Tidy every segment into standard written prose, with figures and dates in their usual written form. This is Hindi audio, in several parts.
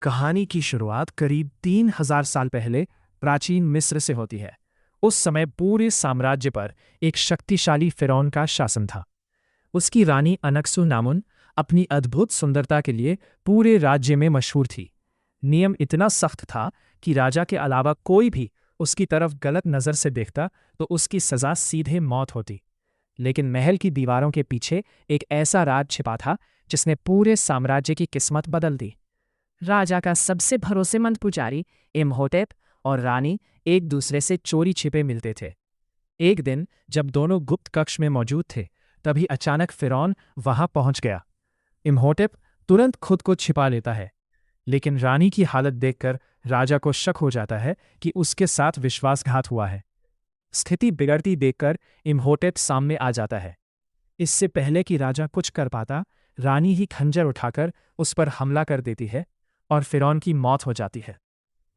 कहानी की शुरुआत करीब 3000 साल पहले प्राचीन मिस्र से होती है। उस समय पूरे साम्राज्य पर एक शक्तिशाली फिरौन का शासन था। उसकी रानी अनक्सुनामुन अपनी अद्भुत सुंदरता के लिए पूरे राज्य में मशहूर थी। नियम इतना सख्त था कि राजा के अलावा कोई भी उसकी तरफ गलत नज़र से देखता तो उसकी सज़ा सीधे मौत होती। लेकिन महल की दीवारों के पीछे एक ऐसा राज छिपा था जिसने पूरे साम्राज्य की किस्मत बदल दी। राजा का सबसे भरोसेमंद पुजारी इम्होटेप और रानी एक दूसरे से चोरी छिपे मिलते थे। एक दिन जब दोनों गुप्त कक्ष में मौजूद थे, तभी अचानक फिरौन वहां पहुंच गया। इम्होटेप तुरंत खुद को छिपा लेता है, लेकिन रानी की हालत देखकर राजा को शक हो जाता है कि उसके साथ विश्वासघात हुआ है। स्थिति बिगड़ती देखकर इम्होटेप सामने आ जाता है। इससे पहले कि राजा कुछ कर पाता, रानी ही खंजर उठाकर उस पर हमला कर देती है और फिरौन की मौत हो जाती है।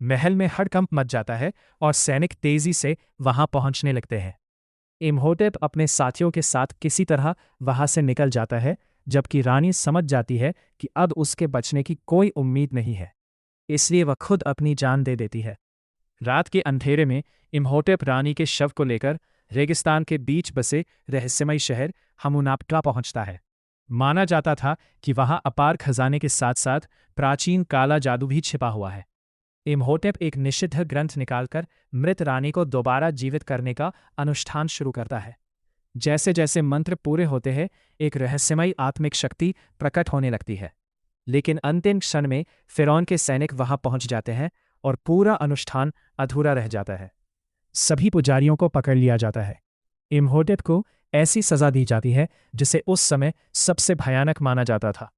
महल में हड़कंप मच जाता है और सैनिक तेजी से वहां पहुंचने लगते हैं। इम्होटेप अपने साथियों के साथ किसी तरह वहां से निकल जाता है, जबकि रानी समझ जाती है कि अब उसके बचने की कोई उम्मीद नहीं है। इसलिए वह खुद अपनी जान दे देती है। रात के अंधेरे में इम्होटेप रानी के शव को लेकर रेगिस्तान के बीच बसे रहस्यमयी शहर हमुनाप्टा पहुंचता है। माना जाता था कि वहां अपार खजाने के साथ साथ प्राचीन काला जादू भी छिपा हुआ है। इम्होटेप एक निषिद्ध ग्रंथ निकालकर मृत रानी को दोबारा जीवित करने का अनुष्ठान शुरू करता है। जैसे जैसे मंत्र पूरे होते हैं, एक रहस्यमयी आत्मिक शक्ति प्रकट होने लगती है। लेकिन अंतिम क्षण में फिरौन के सैनिक वहां पहुंच जाते हैं और पूरा अनुष्ठान अधूरा रह जाता है। सभी पुजारियों को पकड़ लिया जाता है। इम्होटेप को ऐसी सजा दी जाती है जिसे उस समय सबसे भयानक माना जाता था।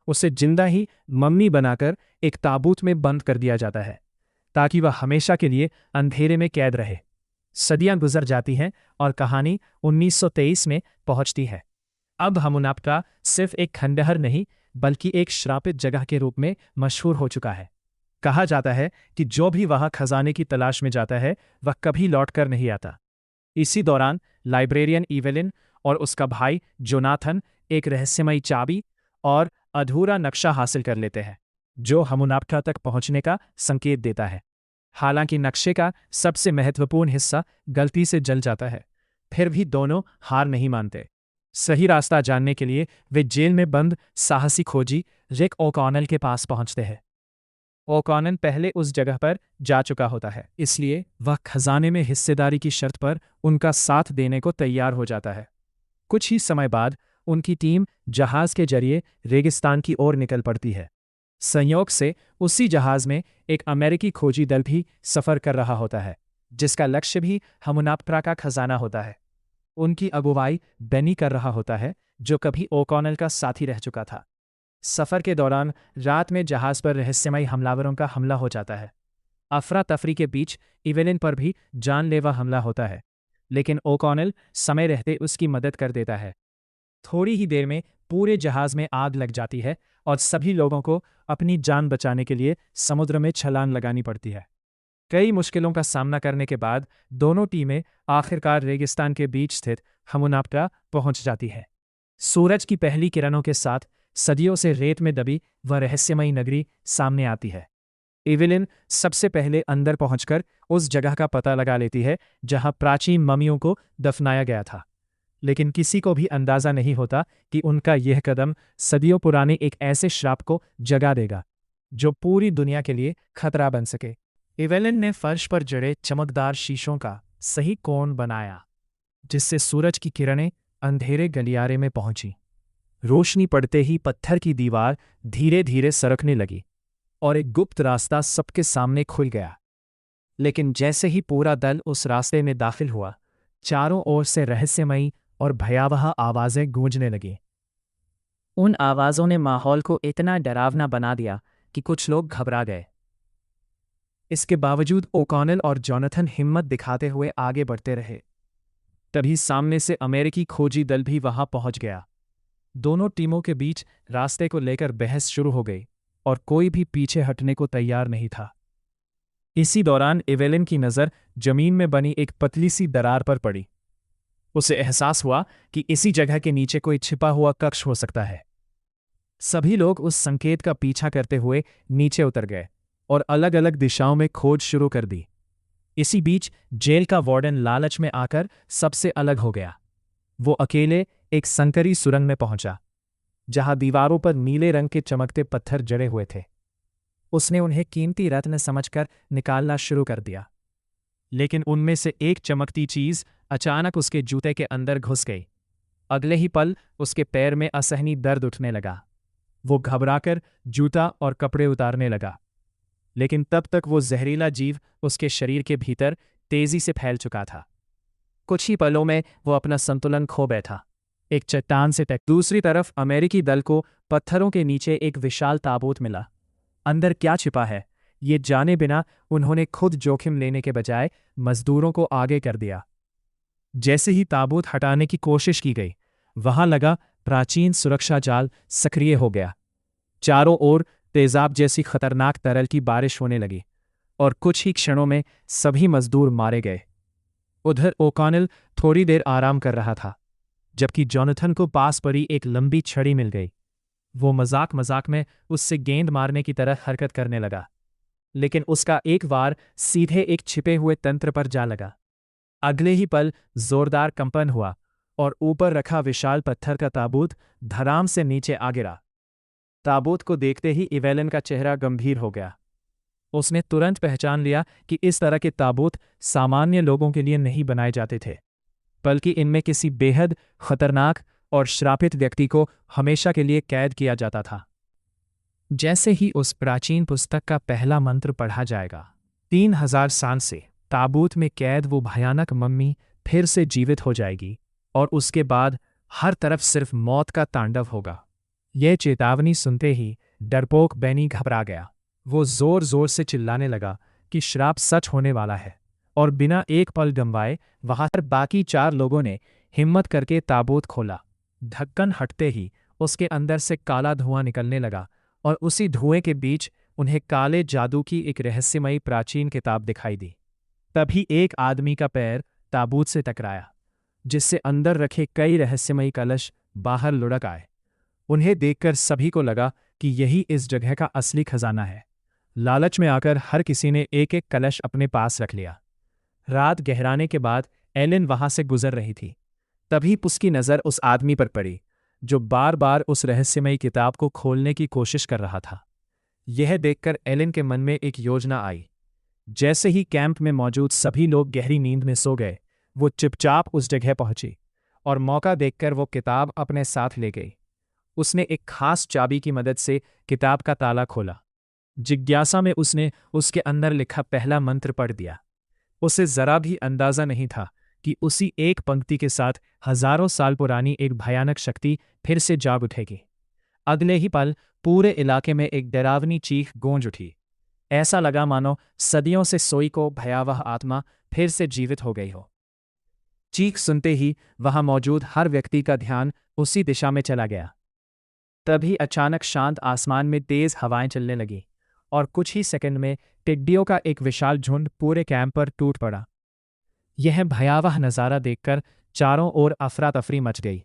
उसे जिंदा ही मम्मी बनाकर एक ताबूत में बंद कर दिया जाता है, ताकि वह हमेशा के लिए अंधेरे में कैद रहे। सदियां गुजर जाती हैं और कहानी 1923 में पहुंचती है। अब हमुनाप्टा सिर्फ एक खंडहर नहीं, बल्कि एक श्रापित जगह के रूप में मशहूर हो चुका है। कहा जाता है कि जो भी वहां खजाने की तलाश में जाता है, वह कभी लौटकर नहीं आता। इसी दौरान लाइब्रेरियन इवेलिन और उसका भाई जोनाथन एक रहस्यमयी चाबी और अधूरा नक्शा हासिल कर लेते हैं, जो हमुनाप्टा तक पहुंचने का संकेत देता है। हालांकि नक्शे का सबसे महत्वपूर्ण हिस्सा गलती से जल जाता है, फिर भी दोनों हार नहीं मानते। सही रास्ता जानने के लिए वे जेल में बंद साहसी खोजी रिक ओकॉनल के पास पहुंचते हैं। ओकॉनन पहले उस जगह पर जा चुका होता है, इसलिए वह खजाने में हिस्सेदारी की शर्त पर उनका साथ देने को तैयार हो जाता है। कुछ ही समय बाद उनकी टीम जहाज के जरिए रेगिस्तान की ओर निकल पड़ती है। संयोग से उसी जहाज में एक अमेरिकी खोजी दल भी सफर कर रहा होता है, जिसका लक्ष्य भी हमुनाप्टा का खजाना होता है। उनकी अगुवाई बेनी कर रहा होता है, जो कभी ओकॉनल का साथी रह चुका था। सफर के दौरान रात में जहाज पर रहस्यमयी हमलावरों का हमला हो जाता है। अफरा तफरी के बीच इवेलिन पर भी जानलेवा हमला होता है, लेकिन ओकॉनल समय रहते उसकी मदद कर देता है। थोड़ी ही देर में पूरे जहाज में आग लग जाती है और सभी लोगों को अपनी जान बचाने के लिए समुद्र में छलांग लगानी पड़ती है। कई मुश्किलों का सामना करने के बाद दोनों टीमें आखिरकार रेगिस्तान के बीच स्थित हमुनाप्टा पहुंच जाती है। सूरज की पहली किरणों के साथ सदियों से रेत में दबी वह रहस्यमयी नगरी सामने आती है। इवेलिन सबसे पहले अंदर पहुंचकर उस जगह का पता लगा लेती है जहां प्राचीन मम्मियों को दफनाया गया था, लेकिन किसी को भी अंदाजा नहीं होता कि उनका यह कदम सदियों पुराने एक ऐसे श्राप को जगा देगा जो पूरी दुनिया के लिए खतरा बन सके। इवेलिन ने फर्श पर जड़े चमकदार शीशों का सही कोण बनाया, जिससे सूरज की किरणें अंधेरे गलियारे में पहुंची। रोशनी पड़ते ही पत्थर की दीवार धीरे धीरे सरकने लगी और एक गुप्त रास्ता सबके सामने खुल गया। लेकिन जैसे ही पूरा दल उस रास्ते में दाखिल हुआ, चारों ओर से रहस्यमयी और भयावह आवाजें गूंजने लगीं। उन आवाजों ने माहौल को इतना डरावना बना दिया कि कुछ लोग घबरा गए। इसके बावजूद ओकॉनल और जोनाथन हिम्मत दिखाते हुए आगे बढ़ते रहे। तभी सामने से अमेरिकी खोजी दल भी वहां पहुंच गया। दोनों टीमों के बीच रास्ते को लेकर बहस शुरू हो गई और कोई भी पीछे हटने को तैयार नहीं था। इसी दौरान इवेलिन की नज़र जमीन में बनी एक पतली सी दरार पर पड़ी। उसे एहसास हुआ कि इसी जगह के नीचे कोई छिपा हुआ कक्ष हो सकता है। सभी लोग उस संकेत का पीछा करते हुए नीचे उतर गए और अलग अलग दिशाओं में खोज शुरू कर दी। इसी बीच जेल का वार्डन लालच में आकर सबसे अलग हो गया। वो अकेले एक संकरी सुरंग में पहुंचा, जहां दीवारों पर नीले रंग के चमकते पत्थर जड़े हुए थे। उसने उन्हें कीमती रत्न समझकर निकालना शुरू कर दिया, लेकिन उनमें से एक चमकती चीज अचानक उसके जूते के अंदर घुस गई। अगले ही पल उसके पैर में असहनीय दर्द उठने लगा। वो घबराकर जूता और कपड़े उतारने लगा, लेकिन तब तक वो जहरीला जीव उसके शरीर के भीतर तेजी से फैल चुका था। कुछ ही पलों में वो अपना संतुलन खो बैठा, एक चट्टान से टक। दूसरी तरफ अमेरिकी दल को पत्थरों के नीचे एक विशाल ताबूत मिला। अंदर क्या छिपा है, ये जाने बिना उन्होंने खुद जोखिम लेने के बजाय मजदूरों को आगे कर दिया। जैसे ही ताबूत हटाने की कोशिश की गई, वहां लगा प्राचीन सुरक्षा जाल सक्रिय हो गया। चारों ओर तेजाब जैसी खतरनाक तरल की बारिश होने लगी और कुछ ही क्षणों में सभी मजदूर मारे गए। उधर ओकॉनेल थोड़ी देर आराम कर रहा था, जबकि जॉनथन को पास पड़ी एक लंबी छड़ी मिल गई। वो मजाक मजाक में उससे गेंद मारने की तरह हरकत करने लगा, लेकिन उसका एक वार सीधे एक छिपे हुए तंत्र पर जा लगा। अगले ही पल जोरदार कंपन हुआ और ऊपर रखा विशाल पत्थर का ताबूत धड़ाम से नीचे आ गिरा। ताबूत को देखते ही इवेलिन का चेहरा गंभीर हो गया। उसने तुरंत पहचान लिया कि इस तरह के ताबूत सामान्य लोगों के लिए नहीं बनाए जाते थे, बल्कि इनमें किसी बेहद खतरनाक और श्रापित व्यक्ति को हमेशा के लिए कैद किया जाता था। जैसे ही उस प्राचीन पुस्तक का पहला मंत्र पढ़ा जाएगा, 3000 साल से ताबूत में कैद वो भयानक मम्मी फिर से जीवित हो जाएगी और उसके बाद हर तरफ सिर्फ मौत का तांडव होगा। यह चेतावनी सुनते ही डरपोक बेनी घबरा गया। वो जोर जोर से चिल्लाने लगा कि श्राप सच होने वाला है, और बिना एक पल गंवाए वहां पर बाकी 4 लोगों ने हिम्मत करके ताबूत खोला। ढक्कन हटते ही उसके अंदर से काला धुआं निकलने लगा और उसी धुएं के बीच उन्हें काले जादू की एक रहस्यमयी प्राचीन किताब दिखाई दी। तभी एक आदमी का पैर ताबूत से टकराया, जिससे अंदर रखे कई रहस्यमयी कलश बाहर लुढ़क आए। उन्हें देखकर सभी को लगा कि यही इस जगह का असली खजाना है। लालच में आकर हर किसी ने एक एक कलश अपने पास रख लिया। रात गहराने के बाद एलिन वहां से गुजर रही थी। तभी उसकी नज़र उस आदमी पर पड़ी, जो बार बार उस रहस्यमयी किताब को खोलने की कोशिश कर रहा था। यह देखकर एलिन के मन में एक योजना आई। जैसे ही कैंप में मौजूद सभी लोग गहरी नींद में सो गए, वो चुपचाप उस जगह पहुंची और मौका देखकर वो किताब अपने साथ ले गई। उसने एक खास चाबी की मदद से किताब का ताला खोला। जिज्ञासा में उसने उसके अंदर लिखा पहला मंत्र पढ़ दिया। उसे जरा भी अंदाजा नहीं था कि उसी एक पंक्ति के साथ हजारों साल पुरानी एक भयानक शक्ति फिर से जाग उठेगी। अगले ही पल पूरे इलाके में एक डरावनी चीख गूंज उठी। ऐसा लगा मानो सदियों से सोई को भयावह आत्मा फिर से जीवित हो गई हो। चीख सुनते ही वहां मौजूद हर व्यक्ति का ध्यान उसी दिशा में चला गया। तभी अचानक शांत आसमान में तेज हवाएं चलने लगीं और कुछ ही सेकंड में टिड्डियों का एक विशाल झुंड पूरे कैंप पर टूट पड़ा। यह भयावह नज़ारा देखकर चारों ओर अफरा तफरी मच गई।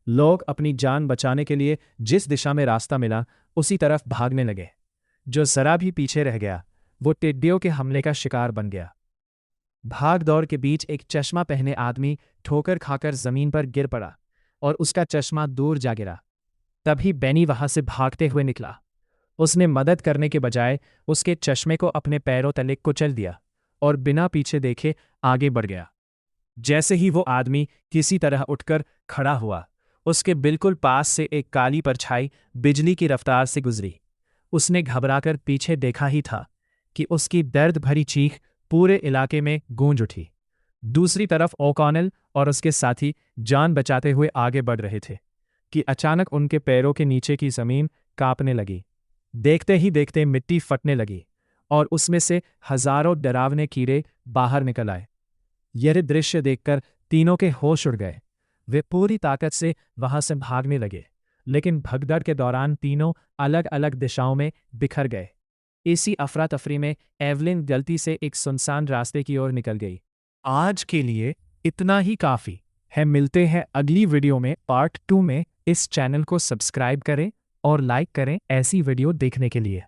लोग अपनी जान बचाने के लिए जिस दिशा में रास्ता मिला उसी तरफ भागने लगे। जो जरा भी पीछे रह गया वो टिड्डियों के हमले का शिकार बन गया। भाग दौड़ के बीच एक चश्मा पहने आदमी ठोकर खाकर जमीन पर गिर पड़ा और उसका चश्मा दूर जा गिरा। तभी बेनी वहां से भागते हुए निकला। उसने मदद करने के बजाय उसके चश्मे को अपने पैरों तले कुचल दिया और बिना पीछे देखे आगे बढ़ गया। जैसे ही वो आदमी किसी तरह उठकर खड़ा हुआ, उसके बिल्कुल पास से एक काली परछाई बिजली की रफ्तार से गुजरी। उसने घबराकर पीछे देखा ही था कि उसकी दर्द भरी चीख पूरे इलाके में गूंज उठी। दूसरी तरफ ओकॉनेल और उसके साथी जान बचाते हुए आगे बढ़ रहे थे कि अचानक उनके पैरों के नीचे की जमीन कांपने लगी। देखते ही देखते मिट्टी फटने लगी और उसमें से हजारों डरावने कीड़े बाहर निकल आए। यह दृश्य देखकर तीनों के होश उड़ गए। वे पूरी ताकत से वहां से भागने लगे, लेकिन भगदड़ के दौरान तीनों अलग अलग दिशाओं में बिखर गए। इसी अफरा तफरी में एवलिन गलती से एक सुनसान रास्ते की ओर निकल गई। आज के लिए इतना ही काफ़ी है। मिलते हैं अगली वीडियो में पार्ट 2 में। इस चैनल को सब्सक्राइब करें और लाइक करें ऐसी वीडियो देखने के लिए।